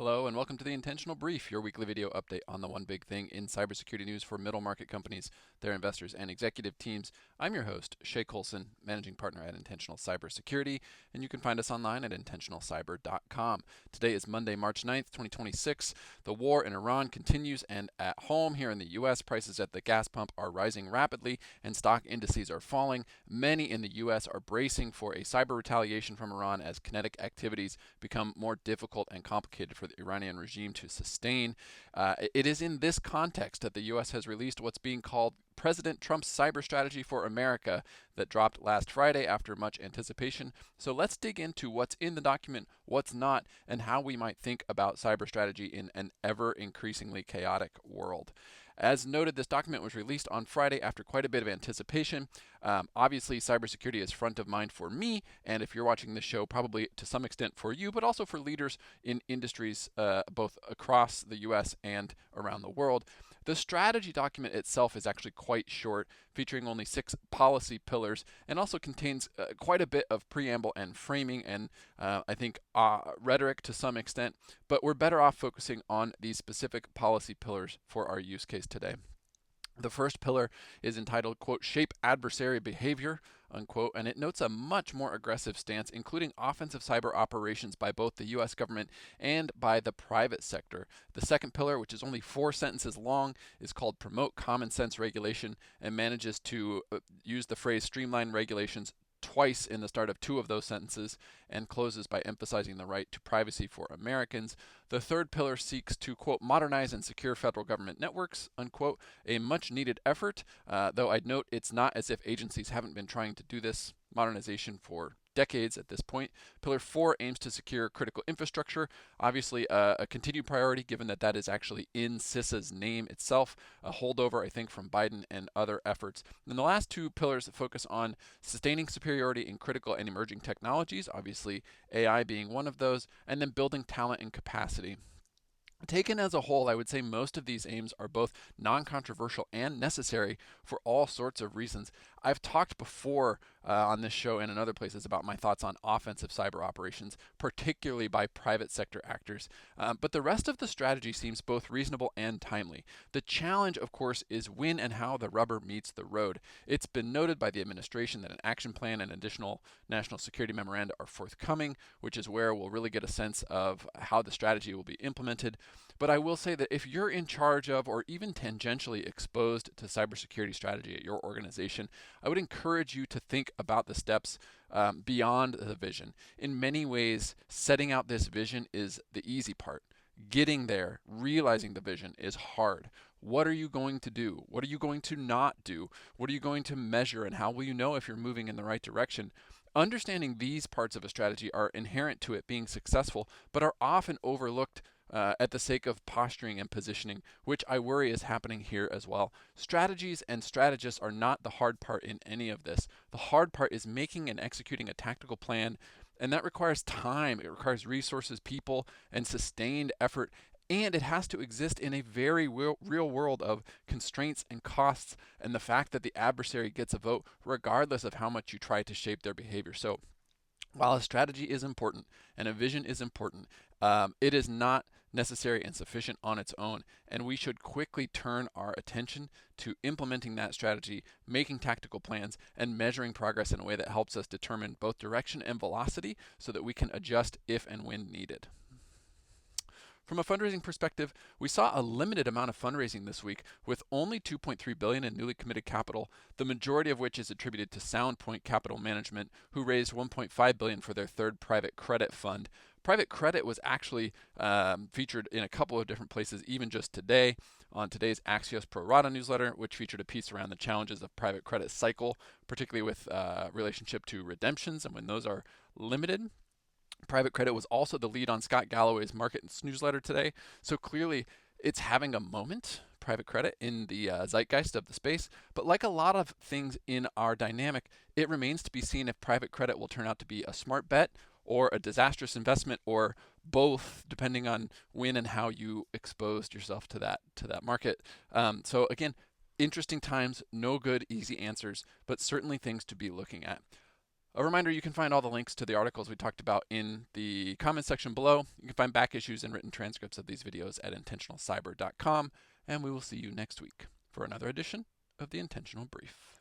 Hello and welcome to the Intentional Brief, your weekly video update on the one big thing in cybersecurity news for middle market companies, their investors, and executive teams. I'm your host, Shay Colson, managing partner at Intentional Cybersecurity, and you can find us online at intentionalcyber.com. Today is Monday, March 9th, 2026. The war in Iran continues, and at home here in the U.S., prices at the gas pump are rising rapidly and stock indices are falling. Many in the U.S. are bracing for a cyber retaliation from Iran as kinetic activities become more difficult and complicated for the Iranian regime to sustain. It is in this context that the U.S. has released what's being called President Trump's cyber strategy for America that dropped last Friday after much anticipation. So let's dig into what's in the document, what's not, and how we might think about cyber strategy in an ever increasingly chaotic world. As noted, this document was released on Friday after quite a bit of anticipation. Obviously, cybersecurity is front of mind for me, and if you're watching this show, probably to some extent for you, but also for leaders in industries both across the US and around the world. The strategy document itself is actually quite short, featuring only 6 policy pillars, and also contains quite a bit of preamble and framing and I think rhetoric to some extent, but we're better off focusing on these specific policy pillars for our use case today. The first pillar is entitled, quote, shape adversary behavior, unquote, and it notes a much more aggressive stance, including offensive cyber operations by both the U.S. government and by the private sector. The second pillar, which is only 4 sentences long, is called promote common sense regulation and manages to use the phrase streamline regulations twice in the start of 2 of those sentences and closes by emphasizing the right to privacy for Americans. The third pillar seeks to, quote, modernize and secure federal government networks, unquote, a much needed effort, though I'd note it's not as if agencies haven't been trying to do this modernization for decades at this point. Pillar 4 aims to secure critical infrastructure, obviously a continued priority given that that is actually in CISA's name itself, a holdover, I think, from Biden and other efforts. And the last 2 pillars focus on sustaining superiority in critical and emerging technologies, obviously AI being one of those, and then building talent and capacity. Taken as a whole, I would say most of these aims are both non-controversial and necessary for all sorts of reasons. I've talked before on this show and in other places about my thoughts on offensive cyber operations, particularly by private sector actors. But the rest of the strategy seems both reasonable and timely. The challenge, of course, is when and how the rubber meets the road. It's been noted by the administration that an action plan and additional national security memoranda are forthcoming, which is where we'll really get a sense of how the strategy will be implemented. But I will say that if you're in charge of or even tangentially exposed to cybersecurity strategy at your organization, I would encourage you to think about the steps beyond the vision. In many ways, setting out this vision is the easy part. Getting there, realizing the vision is hard. What are you going to do? What are you going to not do? What are you going to measure, and how will you know if you're moving in the right direction? Understanding these parts of a strategy are inherent to it being successful, but are often overlooked at the sake of posturing and positioning, which I worry is happening here as well. Strategies and strategists are not the hard part in any of this. The hard part is making and executing a tactical plan, and that requires time, it requires resources, people, and sustained effort. And it has to exist in a very real world of constraints and costs, and the fact that the adversary gets a vote regardless of how much you try to shape their behavior. So while a strategy is important and a vision is important, it is not necessary and sufficient on its own. And we should quickly turn our attention to implementing that strategy, making tactical plans, and measuring progress in a way that helps us determine both direction and velocity so that we can adjust if and when needed. From a fundraising perspective, we saw a limited amount of fundraising this week with only $2.3 billion in newly committed capital, the majority of which is attributed to Sound Point Capital Management, who raised $1.5 billion for their third private credit fund. Private credit was actually featured in a couple of different places, even just today, on today's Axios Pro Rata newsletter, which featured a piece around the challenges of private credit cycle, particularly with relationship to redemptions and when those are limited. Private credit was also the lead on Scott Galloway's Markets newsletter today. So clearly, it's having a moment, private credit, in the zeitgeist of the space. But like a lot of things in our dynamic, it remains to be seen if private credit will turn out to be a smart bet or a disastrous investment, or both, depending on when and how you exposed yourself to that market. So again, interesting times, no good easy answers, but certainly things to be looking at. A reminder, you can find all the links to the articles we talked about in the comments section below. You can find back issues and written transcripts of these videos at intentionalcyber.com, and we will see you next week for another edition of the Intentional Brief.